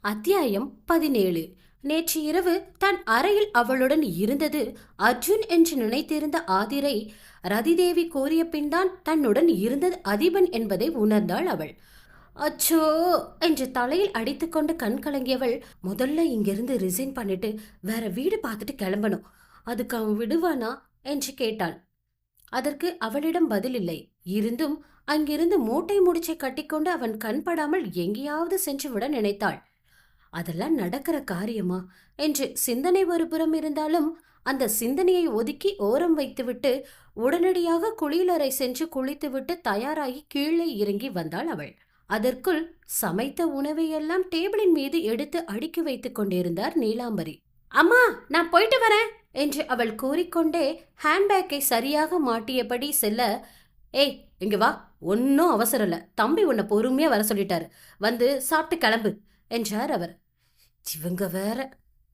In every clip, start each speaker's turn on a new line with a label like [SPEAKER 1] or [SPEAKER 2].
[SPEAKER 1] அத்தியாயம் 17. நேற்று இரவு தன் அறையில் அவளுடன் இருந்தது அர்ஜுன் என்று நினைத்திருந்த ஆதிரை ரதிதேவி கூறிய பின்தான் தன்னுடன் இருந்தது அதிபன் என்பதை உணர்ந்தாள் அவள். அச்சோ என்று தலையில் அடித்துக்கொண்டு கண் கலங்கியவள், முதல்ல இங்கிருந்து ரிசைன் பண்ணிட்டு வேற வீடு பார்த்துட்டு கிளம்பணும், அதுக்கு அவன் விடுவானா என்று கேட்டாள். அதற்கு அவளிடம் பதில் இல்லை. இருந்தும் அங்கிருந்து மூட்டை முடிச்சை கட்டிக்கொண்டு அவன் கண்படாமல் எங்கேயாவது சென்று விட நினைத்தாள். அதெல்லாம் நடக்கிற காரியமா என்று சிந்தனை ஒருபுறம் இருந்தாலும் அந்த சிந்தனையை ஒதுக்கி ஓரம் வைத்துவிட்டு உடனடியாக குளியலறை சென்று குளித்துவிட்டு தயாராகி கீழே இறங்கி வந்தாள் அவள். அதற்குள் சமைத்த உணவையெல்லாம் டேபிளின் மீது எடுத்து அடுக்கி வைத்துக் கொண்டிருந்தார் நீலாம்பரி. அம்மா, நான் போயிட்டு வரேன் என்று அவள் கூறிக்கொண்டே ஹேண்ட்பேக்கை சரியாக மாட்டியபடி செல்ல, ஏய் இங்க வா, ஒன்னும் அவசரம் இல்ல, தம்பி உன்னை பொறுமையா வர சொல்லிட்டாரு, வந்து சாப்பிட்டு கிளம்பு என்றார் அவர். இவங்க வேற,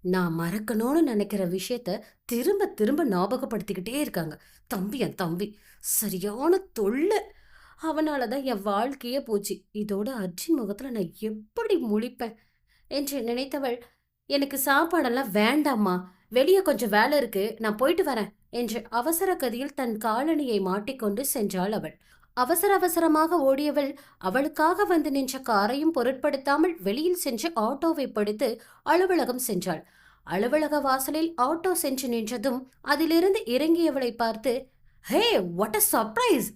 [SPEAKER 1] நான் மறக்கணும்னு நினைக்கிற விஷயத்த திரும்ப திரும்ப ஞாபகப்படுத்திக்கிட்டே இருக்காங்க. தம்பி, என் தம்பி சரியான தொல்லை. அவனாலதான் என் வாழ்க்கையே போச்சு. இதோட அர்ஜுன் முகத்துல நான் எப்படி முழிப்பேன் என்று நினைத்தவள், எனக்கு சாப்பாடெல்லாம் வேண்டாம்மா, வெளியே கொஞ்சம் வேலை இருக்கு, நான் போயிட்டு வரேன் என்று அவசர கதியில் தன் காலணியை மாட்டிக்கொண்டு சென்றாள் அவள். அவசர அவசரமாக ஓடியவள் அவளுக்காக வந்து நின்ற காரையும் பொருட்படுத்தாமல் வெளியில் சென்று ஆட்டோவை பிடித்து அலுவலகம் சென்றாள். அலுவலக வாசலில் ஆட்டோ சென்று நின்றதும் அதிலிருந்து இறங்கியவளை பார்த்து, ஹே, வாட் அ சர்ப்ரைஸ்,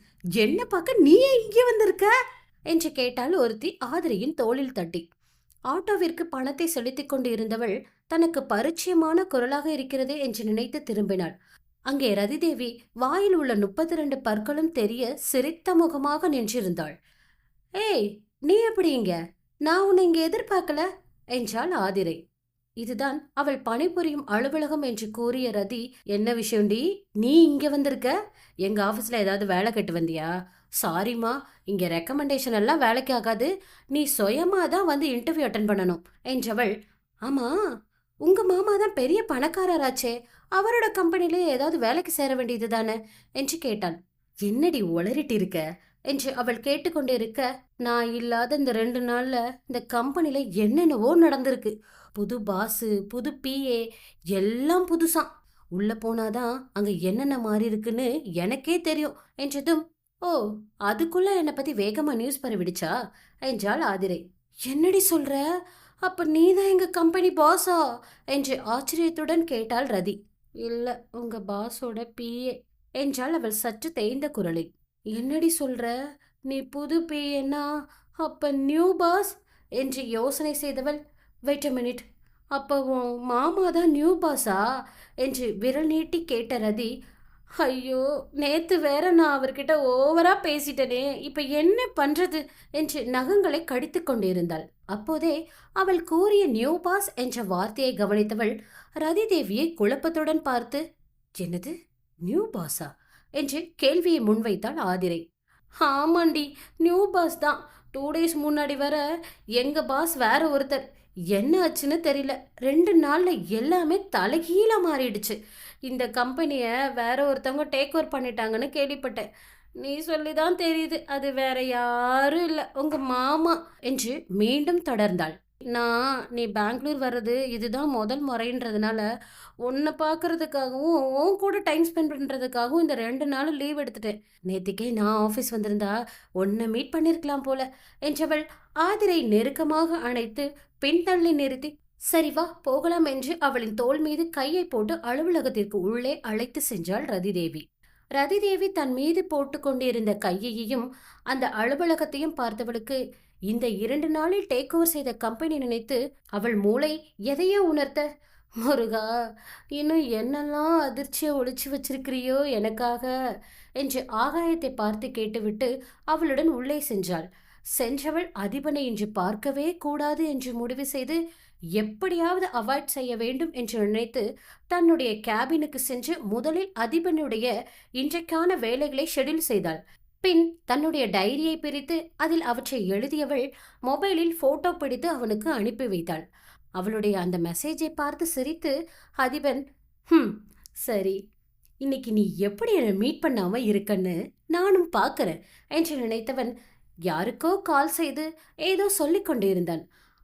[SPEAKER 1] என்ன பார்க்க நீ இங்கே வந்திருக்க என்று கேட்டாள் ஒருத்தி ஆதிரியின் தோளில் தட்டி. ஆட்டோவிற்கு பணத்தை செலுத்திக் கொண்டு இருந்தவள் தனக்கு பரிச்சயமான குரலாக இருக்கிறதே என்று நினைத்து திரும்பினாள். அங்கே ரதிதேவி வாயில் உள்ள 32 பற்களும் தெரிய சிரித்த முகமாக நின்றிருந்தாள். ஏய், நீ எப்படி இங்க? நான் உன்னை இங்க எதிர்பார்க்கல என்றாள் ஆதிரை. இதுதான் அவள் பணிபுரியும் அலுவலகம் என்று கூறிய ரதி, என்ன விஷயம்டி, நீ இங்க வந்திருக்க? எங்க ஆபீஸ்ல ஏதாவது வேலை கட்டு வந்தியா? சாரிம்மா, இங்க ரெக்கமெண்டேஷன் எல்லாம் வேலைக்கு ஆகாது, நீ சுயமா தான் வந்து இன்டர்வியூ அட்டன் பண்ணணும் என்றவள். ஆமா, உங்க மாமா தான் பெரிய பணக்காரராச்சே, அவரோட கம்பெனிலே ஏதாவது வேலைக்கு சேர வேண்டியது தானே என்று கேட்டான். என்னடி உளறிட்டு இருக்க என்று அவள் கேட்டுக்கொண்டிருக்க, நான் இல்லாத இந்த 2 நாள்ல இந்த கம்பெனில என்னென்னவோ நடந்திருக்கு. புது பாசு, புது பிஏ, எல்லாம் புதுசாம். உள்ள போனாதான் அங்க என்னென்ன மாறி இருக்குன்னு எனக்கே தெரியும் என்றதும், ஓ, அதுக்குள்ள என்னை பத்தி வேகமா நியூஸ் பரவிடுச்சா என்றாள் ஆதிரை. என்னடி சொல்ற, அப்ப நீதான் எங்க கம்பெனி பாஸா என்று ஆச்சரியத்துடன் கேட்டாள் ரதி. இல்ல, உங்க பாஸோட பிஏ என்றாள் அவள் சற்று தேய்ந்த குரலில். என்னடி சொல்ற, நீ புது பிஏன்னா அப்ப நியூ பாஸ் என்று யோசனை செய்தவள், வெயிட் அ மினிட், அப்போ உன் மாமா தான் நியூ பாஸா என்று விரல் நீட்டி கேட்ட ரதி, ஐயோ, நேத்து வேற நான் அவர்கிட்ட ஓவரா பேசிட்டனே, இப்ப என்ன பண்றது என்று நகங்களை கடித்து கொண்டிருந்தாள். அப்போதே அவள் கூறிய நியூ பாஸ் என்ற வார்த்தையை கவனித்தவள் ரதி தேவியை குழப்பத்துடன் பார்த்து, என்னது நியூ பாஸா என்று கேள்வியை முன்வைத்தாள் ஆதிரை. ஆமாண்டி, நியூ பாஸ் தான். 2 டேஸ் முன்னாடி வர எங்க பாஸ் வேற ஒருத்தர். என்ன ஆச்சுன்னு தெரியல, 2 நாள்ல எல்லாமே தலைகீழா மாறிடுச்சு. இந்த கம்பெனியை வேற ஒருத்தவங்க டேக் ஓவர் பண்ணிட்டாங்கன்னு கேள்விப்பட்டேன். நீ சொல்லிதான் தெரியுது, அது வேற யாரும் இல்லை, உங்க மாமா என்று மீண்டும் தொடர்ந்தாள். நீ பெங்களூர் வர்றது இதுதான் முதல் முறைன்றதுனால உன்னை பார்க்கறதுக்காகவும் உன் கூட டைம் ஸ்பெண்ட் பண்ணுறதுக்காகவும் இந்த 2 நாள் லீவ் எடுத்துட்டேன். நேத்திக்கே நான் ஆஃபீஸ் வந்திருந்தா உன்னை மீட் பண்ணியிருக்கலாம் போல என்றவள் ஆதிரை நெருக்கமாக அணைத்து பின்தள்ளி நிறுத்தி, சரி வா போகலாம் என்று அவளின் தோள் மீது கையை போட்டு அலுவலகத்திற்கு உள்ளே அழைத்து சென்றாள் ரதிதேவி. ரதிதேவி தன் மீது போட்டு கொண்டிருந்த கையையும் அந்த அலுவலகத்தையும் பார்த்தவளுக்கு இந்த 2 நாளில் டேக் ஓவர் செய்த கம்பெனி நினைத்து அவள் மூளை எதையோ உணர்த்த, முருகா, இன்னும் என்னெல்லாம் அதிர்ச்சியை ஒளிச்சு வச்சிருக்கிறியோ எனக்காக என்று ஆகாயத்தை பார்த்து கேட்டுவிட்டு அவளுடன் உள்ளே சென்றாள். சென்றவள் அதிபனை இன்று பார்க்கவே கூடாது என்று முடிவு செய்து எப்படியாவது அவாய்ட் செய்ய வேண்டும் என்று நினைத்து தன்னுடைய கேபினுக்கு சென்று முதலில் அதிபனுடைய இன்றைக்கான வேலைகளை ஷெட்யூல் செய்தாள். பின் தன்னுடைய டைரியை பிரித்து அதில் அவற்றை எழுதியவள் மொபைலில் போட்டோ பிடித்து அவனுக்கு அனுப்பி வைத்தாள். அவளுடைய அந்த மெசேஜை பார்த்து சிரித்து அதிபன், சரி, இன்னைக்கு நீ எப்படி என்னை மீட் பண்ணாம இருக்கன்னு நானும் பார்க்கறேன் என்று நினைத்தவன் யாருக்கோ கால் செய்து ஏதோ சொல்லிக் கொண்டிருந்தான்.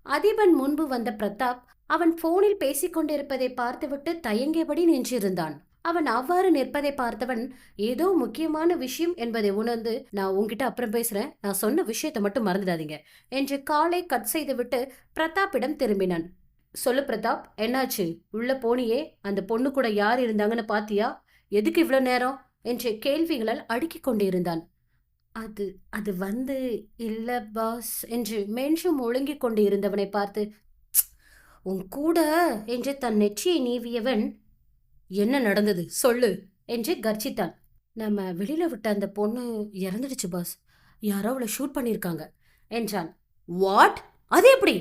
[SPEAKER 1] அதிபன் முன்பு வந்த பிரதாப் அவன் போனில் பேசிக் கொண்டிருப்பதை பார்த்துவிட்டு தயங்கியபடி நின்றிருந்தான். அவன் அவ்வாறு நிற்பதை பார்த்தவன் ஏதோ முக்கியமான விஷயம் என்பதை உணர்ந்து, நான் உன்கிட்ட அப்புறம் பேசுறேன், நான் சொன்ன விஷயத்தை மட்டும் மறந்துடாதீங்க என்று காலை கட் செய்துவிட்டு பிரதாப்பிடம் திரும்பினான். சொல்லு பிரதாப், என்னாச்சு? உள்ள போனியே, அந்த பொண்ணு கூட யார் இருந்தாங்கன்னு பாத்தியா? எதுக்கு இவ்வளவு நேரம் என்று கேள்விகளால் அடுக்கிக் கொண்டிருந்தான். அது அது வந்து இல்ல பாஸ் என்று மென்றும் ஒழுங்கிக் கொண்டு இருந்தவனை பார்த்து, "ப்ச், உன் கூட" என்று தன் நெற்றியை நீவியவன், என்ன நடந்தது சொல்லு என்று கர்ஜித்தான். நம்ம வெளியில விட்ட அந்த பொண்ணு இறந்துடுச்சு பாஸ், யாரோ அவளை ஷூட் பண்ணிருக்காங்க என்றான். வாட்? அது எப்படி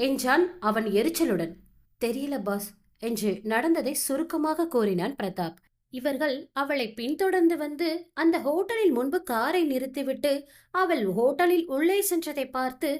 [SPEAKER 1] என்றான் அவன் எரிச்சலுடன். தெரியல பாஸ் என்று நடந்ததை சுருக்கமாக கூறினான் பிரதாப். இவர்கள் அவளை பின்தொடர்ந்து வந்து அந்த ஹோட்டலில் முன்பு காரை நிறுத்திவிட்டு அவள் ஹோட்டலில் உள்ளே சென்றதை பார்த்து,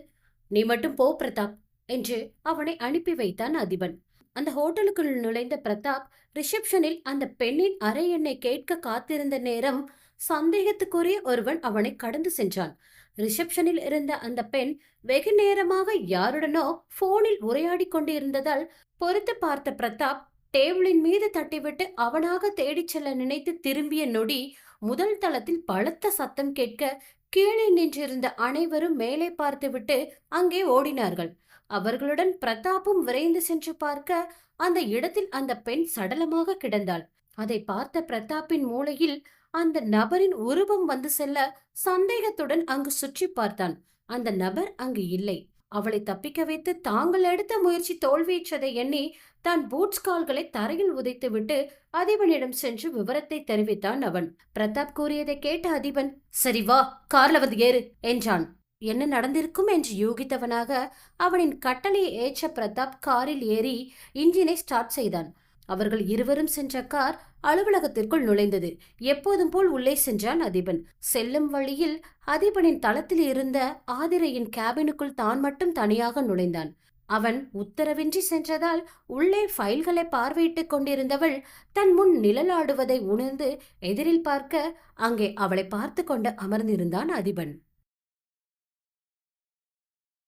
[SPEAKER 1] நீ மட்டும் போ பிரதாப் என்று அவனை அனுப்பி வைத்தான் அதிபன். அந்த ஹோட்டலுக்குள் நுழைந்த பிரதாப் ரிசப்ஷனில் அந்த பெண்ணின் அறை எண்ணை கேட்க காத்திருந்த நேரம் சந்தேகத்துக்குரிய ஒருவன் அவனை கடந்து சென்றான். ரிசப்ஷனில் இருந்த அந்த பெண் வெகு நேரமாக யாருடனோ போனில் உரையாடி கொண்டிருந்ததால் பொறுத்து பார்த்த பிரதாப் டேபிளின் மீது தட்டிவிட்டு அவனாக தேடிச் செல்ல நினைத்து திரும்பிய நொடி முதல் தளத்தில் பலத்த சத்தம் கேட்க கீழே நின்றிருந்த அனைவரும் மேலே பார்த்துவிட்டு அங்கே ஓடினார்கள். அவர்களுடன் பிரதாப்பும் விரைந்து சென்று பார்க்க அந்த இடத்தில் அந்த பெண் சடலமாக கிடந்தாள். அதை பார்த்த பிரதாப்பின் மூளையில் அந்த நபரின் உருவம் வந்து செல்ல சந்தேகத்துடன் அங்கு சுற்றி பார்த்தான். அந்த நபர் அங்கு இல்லை. அவளை தப்பிக்க வைத்து தாங்கள் எடுத்த முயற்சி தோல்வியுற்றதை எண்ணி தான் பூட்ஸ் கால்களை தரையில் உதைத்துவிட்டு அதிபனிடம் சென்று விவரத்தை தெரிவித்தான் அவன். பிரதாப் கூறியதை கேட்ட அதிபன், சரி வா, கார்ல வந்து ஏறு என்றான். என்ன நடந்திருக்கும் என்று யூகித்தவனாக அவனின் கட்டளையை ஏற்ற பிரதாப் காரில் ஏறி இன்ஜினை ஸ்டார்ட் செய்தான். அவர்கள் இருவரும் சென்ற கார் அலுவலகத்திற்குள் நுழைந்தது. எப்போதும் போல் உள்ளே சென்றான் அதிபன். செல்லும் வழியில் அதிபனின் தளத்தில் இருந்த ஆதிரையின் கேபினுக்குள் தான் மட்டும் தனியாக நுழைந்தான். அவன் உத்தரவின்றி சென்றதால் உள்ளே ஃபைல்களை பார்வையிட்டுக் கொண்டிருந்தவள் தன் முன் நிழலாடுவதை உணர்ந்து எதிரில் பார்க்க அங்கே அவளை பார்த்து கொண்டு அமர்ந்திருந்தான் அதிபன்.